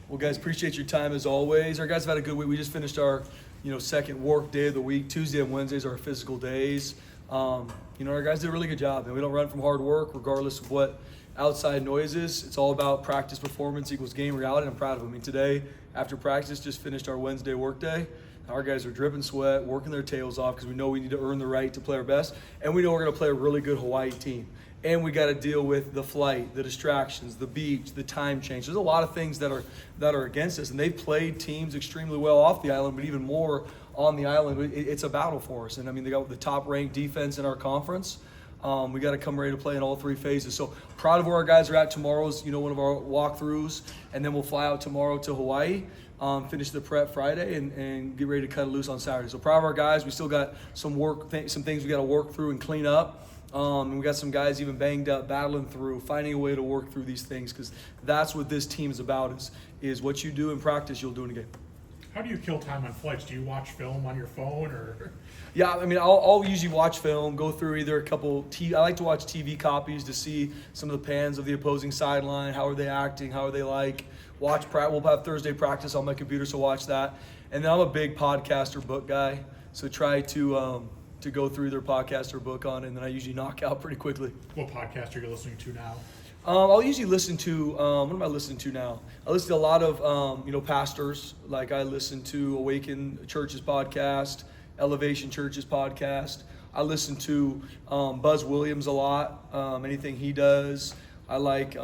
Well, guys, appreciate your time as always. Our guys have had a good week. We just finished our, second work day of the week. Tuesday and Wednesdays are our physical days. Our guys did a really good job. And we don't run from hard work, regardless of what outside noise is. It's all about practice performance equals game reality. And I'm proud of them. I mean, today, after practice, just finished our Wednesday work day. Our guys are dripping sweat, working their tails off because we know we need to earn the right to play our best. And we know we're going to play a really good Hawai'i team. And we got to deal with the flight, the distractions, the beach, the time change. There's a lot of things that are against us. And they've played teams extremely well off the island, but even more on the island. It's a battle for us. And, I mean, they got the top-ranked defense in our conference. We got to come ready to play in all three phases. So proud of where our guys are at. Tomorrow's, one of our walkthroughs. And then we'll fly out tomorrow to Hawai'i. Finish the prep Friday and get ready to cut it loose on Saturday. So proud of our guys. We still got some things we got to work through and clean up. And we got some guys even banged up, battling through, finding a way to work through these things because that's what this team is about. Is what you do in practice, you'll do in a game. How do you kill time on flights? Do you watch film on your phone or? Yeah, I mean, I'll usually watch film, go through either a couple. I like to watch TV copies to see some of the pans of the opposing sideline. How are they acting? How are they like? We'll have Thursday practice on my computer, so watch that. And then I'm a big podcast or book guy, so try to go through their podcast or book on it, and then I usually knock out pretty quickly. What podcast are you listening to now? I'll usually listen to, what am I listening to now? I listen to a lot of, pastors. Like I listen to Awaken Church's podcast, Elevation Church's podcast. I listen to Buzz Williams a lot, anything he does. I like,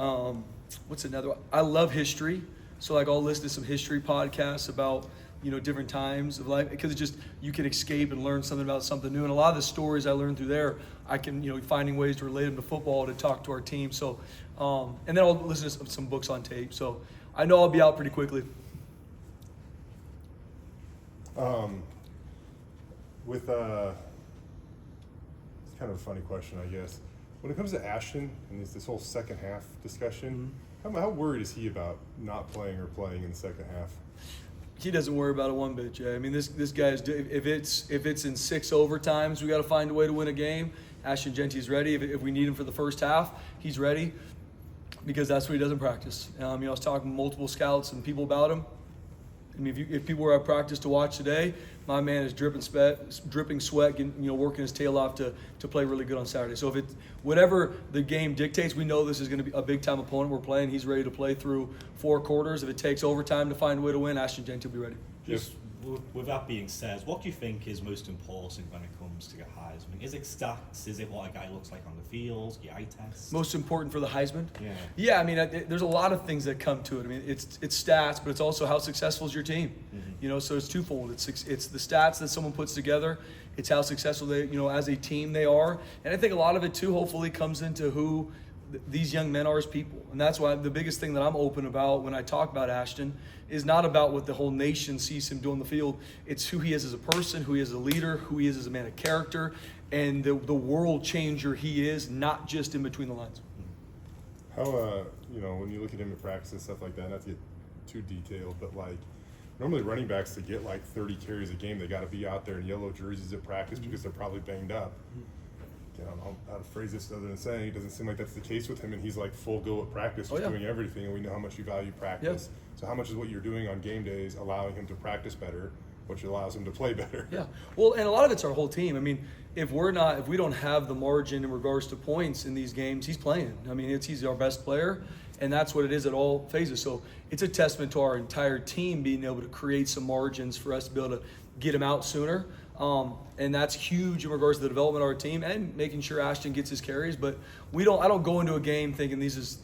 what's another one? I love history. So like I'll listen to some history podcasts about, different times of life because you can escape and learn something about something new. And a lot of the stories I learned through there, I can, finding ways to relate them to football, to talk to our team. So, and then I'll listen to some books on tape. So I know I'll be out pretty quickly. It's kind of a funny question, I guess. When it comes to Ashton and this whole second half discussion, how worried is he about not playing or playing in the second half? He doesn't worry about it one bit, Jay. I mean, this guy's if it's in 6 overtimes, we got to find a way to win a game. Ashton Genty's ready. If we need him for the first half, he's ready because that's what he does in practice. I was talking to multiple scouts and people about him. I mean, if people were at practice to watch today, my man is dripping sweat, working his tail off to play really good on Saturday. So whatever the game dictates, we know this is going to be a big-time opponent we're playing. He's ready to play through 4 quarters. If it takes overtime to find a way to win, Ashton Genty will be ready. Just with that being said, what do you think is most important when it comes to the Heisman? Is it stats? Is it what a guy looks like on the field? The eye test? Most important for the Heisman? Yeah. Yeah, I mean, there's a lot of things that come to it. I mean, it's stats, but it's also how successful is your team. Mm-hmm. So it's twofold. It's the stats that someone puts together. It's how successful they, as a team they are. And I think a lot of it too, hopefully, comes into who these young men are as people. And that's why the biggest thing that I'm open about when I talk about Ashton is not about what the whole nation sees him do on the field. It's who he is as a person, who he is as a leader, who he is as a man of character, and the world changer he is, not just in between the lines. How, when you look at him in practice and stuff like that, not to get too detailed, but like normally running backs to get like 30 carries a game, they got to be out there in yellow jerseys at practice because they're probably banged up. I don't know how to phrase this other than saying it doesn't seem like that's the case with him, and he's like full go at practice, just doing everything, and we know how much you value practice. Yeah. So how much is what you're doing on game days allowing him to practice better, which allows him to play better? Yeah, well, and a lot of it's our whole team. I mean, if we don't have the margin in regards to points in these games, he's playing. I mean, he's our best player, and that's what it is at all phases. So it's a testament to our entire team being able to create some margins for us to be able to get him out sooner. And that's huge in regards to the development of our team and making sure Ashton gets his carries. But I don't go into a game thinking this is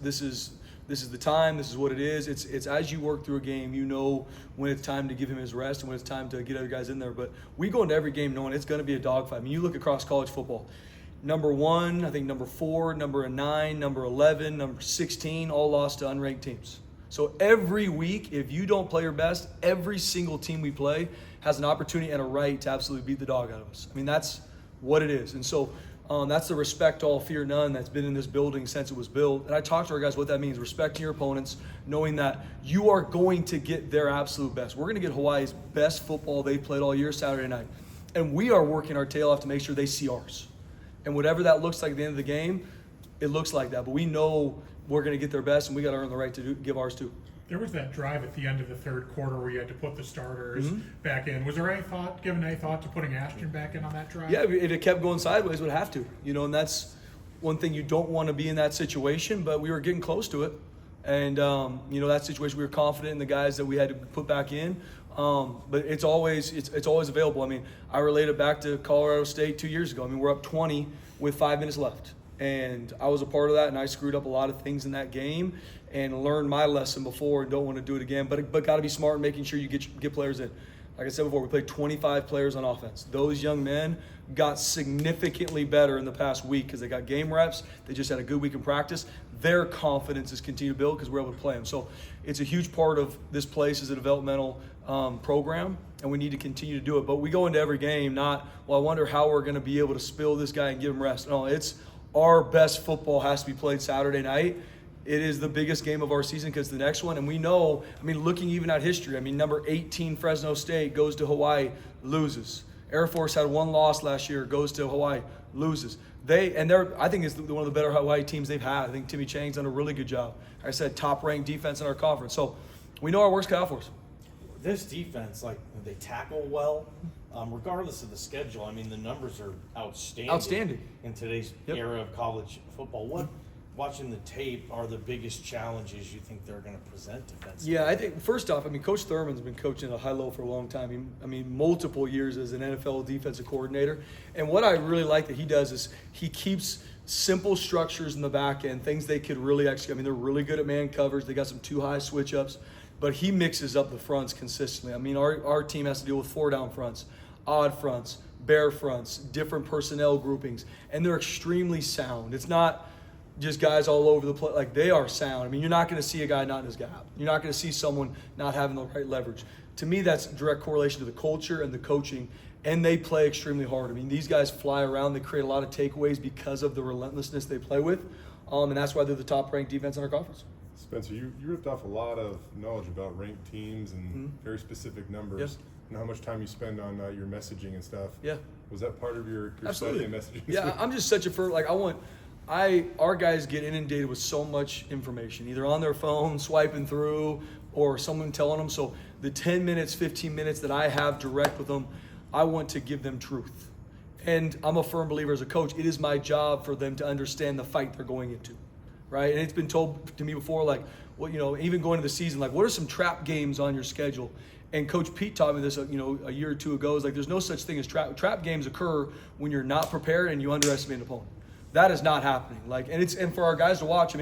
the time, this is what it is. It's as you work through a game, when it's time to give him his rest and when it's time to get other guys in there. But we go into every game knowing it's going to be a dogfight. I mean, you look across college football. Number 1, I think number 4, number 9, number 11, number 16, all lost to unranked teams. So every week, if you don't play your best, every single team we play has an opportunity and a right to absolutely beat the dog out of us. I mean, that's what it is. And so that's the respect all, fear none that's been in this building since it was built. And I talk to our guys what that means, respecting your opponents, knowing that you are going to get their absolute best. We're going to get Hawaii's best football they played all year Saturday night. And we are working our tail off to make sure they see ours. And whatever that looks like at the end of the game, it looks like that. But we know we're going to get their best, and we got to earn the right to give ours too. There was that drive at the end of the third quarter where you had to put the starters back in. Was there given any thought to putting Ashton back in on that drive? Yeah, if it kept going sideways, we'd have to. And that's one thing, you don't want to be in that situation, but we were getting close to it. And, that situation, we were confident in the guys that we had to put back in. But it's always available. I mean, I relate it back to Colorado State 2 years ago. I mean, we're up 20 with 5 minutes left. And I was a part of that, and I screwed up a lot of things in that game and learned my lesson before and don't want to do it again. But got to be smart in making sure you get players in. Like I said before, we played 25 players on offense. Those young men got significantly better in the past week because they got game reps. They just had a good week in practice. Their confidence is continuing to build because we're able to play them. So it's a huge part of this place as a developmental program, and we need to continue to do it. But we go into every game not, well, I wonder how we're going to be able to spill this guy and give him rest. No, it's our best football has to be played Saturday night. It is the biggest game of our season because the next one, and we know, looking even at history, number 18 Fresno State goes to Hawaii, loses. Air Force had one loss last year, goes to Hawaii, loses. I think it's one of the better Hawaii teams they've had. I think Timmy Chang's done a really good job. Like I said, top-ranked defense in our conference. So we know our work's cut out for us. This defense, they tackle well, regardless of the schedule. The numbers are outstanding. In today's era of college football. What, watching the tape, are the biggest challenges you think they're going to present defensively? Yeah, I think first off, Coach Thurman's been coaching at a high level for a long time. Multiple years as an NFL defensive coordinator. And what I really like that he does is he keeps simple structures in the back end, things they could really execute. They're really good at man coverage. They got some too high switch ups. But he mixes up the fronts consistently. Our team has to deal with 4-down fronts, odd fronts, bear fronts, different personnel groupings, and they're extremely sound. It's not just guys all over the place. They are sound. You're not going to see a guy not in his gap. You're not going to see someone not having the right leverage. To me, that's direct correlation to the culture and the coaching, and they play extremely hard. These guys fly around. They create a lot of takeaways because of the relentlessness they play with, and that's why they're the top-ranked defense in our conference. Spencer, you ripped off a lot of knowledge about ranked teams and very specific numbers. And how much time you spend on your messaging and stuff. Yeah. Was that part of your Absolutely. study and messaging? Yeah, I'm just such a our guys get inundated with so much information, either on their phone, swiping through, or someone telling them. So the 10 minutes, 15 minutes that I have direct with them, I want to give them truth. And I'm a firm believer as a coach, it is my job for them to understand the fight they're going into. Right, and it's been told to me before, even going into the season, what are some trap games on your schedule? And Coach Pete taught me this, a year or two ago. Is there's no such thing as trap. Trap games occur when you're not prepared and you underestimate an opponent. That is not happening. And for our guys to watch,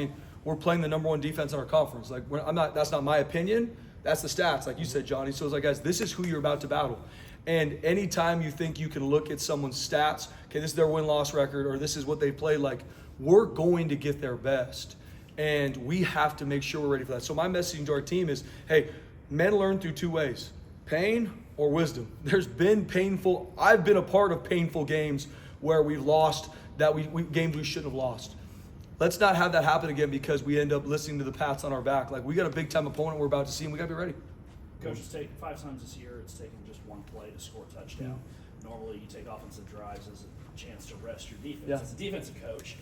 we're playing the number one defense in our conference. That's not my opinion. That's the stats, like you said, Johnny. So it's guys, this is who you're about to battle. And anytime you think you can look at someone's stats, okay, this is their win-loss record, or this is what they played we're going to get their best, and we have to make sure we're ready for that. So my messaging to our team is, hey, men learn through two ways, pain or wisdom. There's been I've been a part of painful games where we've lost, games we shouldn't have lost. Let's not have that happen again because we end up listening to the pats on our back. We got a big-time opponent we're about to see, and we got to be ready. Coach, it's taken 5 times this year, it's taken just one play to score a touchdown. Normally you take offensive drives as a chance to rest your defense. Yeah. As a defensive coach,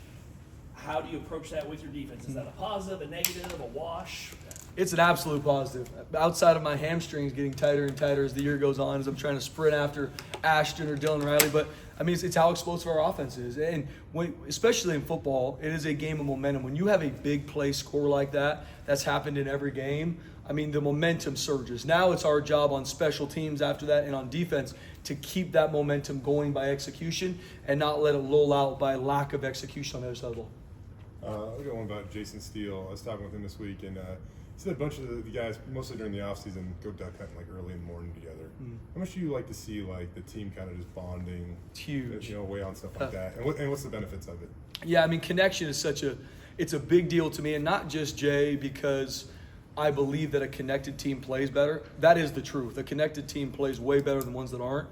how do you approach that with your defense? Is that a positive, a negative, a wash? It's an absolute positive. Outside of my hamstrings getting tighter and tighter as the year goes on, as I'm trying to sprint after Ashton or Dylan Riley. But it's how explosive our offense is. And especially in football, it is a game of momentum. When you have a big play score like that, that's happened in every game, the momentum surges. Now it's our job on special teams after that and on defense to keep that momentum going by execution and not let it lull out by lack of execution on the other side of the ball. I got one about Jason Steele. I was talking with him this week, and he said a bunch of the guys, mostly during the offseason, go duck hunting early in the morning together. How much do you like to see the team kind of just bonding? It's huge. Away on stuff like that. And what's the benefits of it? Yeah, connection is it's a big deal to me, and not just Jay because I believe that a connected team plays better. That is the truth. A connected team plays way better than ones that aren't.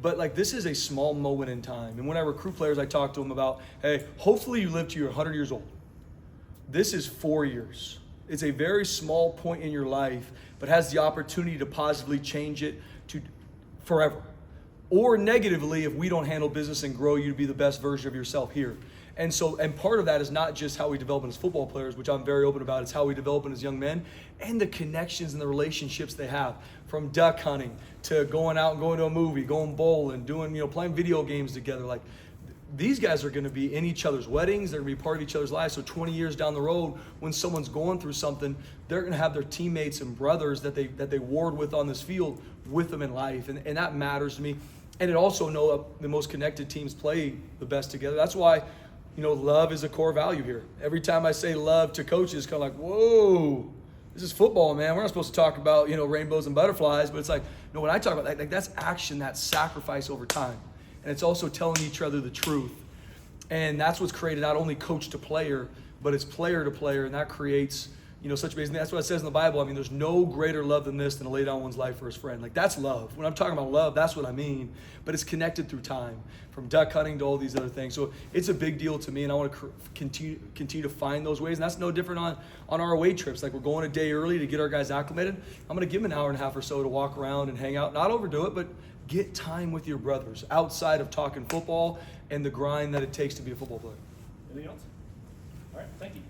But this is a small moment in time. And when I recruit players, I talk to them about, hey, hopefully you live to your 100 years old. This is 4 years. It's a very small point in your life, but has the opportunity to positively change it to forever. Or negatively, if we don't handle business and grow you to be the best version of yourself here. And so, and part of that is not just how we develop as football players, which I'm very open about. It's how we develop as young men, and the connections and the relationships they have, from duck hunting to going out and going to a movie, going bowling, doing, playing video games together. Like, these guys are going to be in each other's weddings. They're going to be part of each other's lives. So 20 years down the road, when someone's going through something, they're going to have their teammates and brothers that they warred with on this field with them in life. And that matters to me. And it also know the most connected teams play the best together. That's why, love is a core value here. Every time I say love to coaches, kind of like, whoa, this is football, man. We're not supposed to talk about, rainbows and butterflies. But it's like, no, when I talk about that, that's action, that's sacrifice over time. And it's also telling each other the truth. And that's what's created not only coach to player, but it's player to player. And that creates, such amazing. That's what it says in the Bible. I mean, there's no greater love than this, than to lay down one's life for his friend. Like, that's love. When I'm talking about love, that's what I mean. But it's connected through time, from duck hunting to all these other things. So it's a big deal to me, and I want to continue to find those ways. And that's no different on our away trips. Like, we're going a day early to get our guys acclimated. I'm going to give them an hour and a half or so to walk around and hang out. Not overdo it, but get time with your brothers outside of talking football and the grind that it takes to be a football player. Anything else? All right, thank you.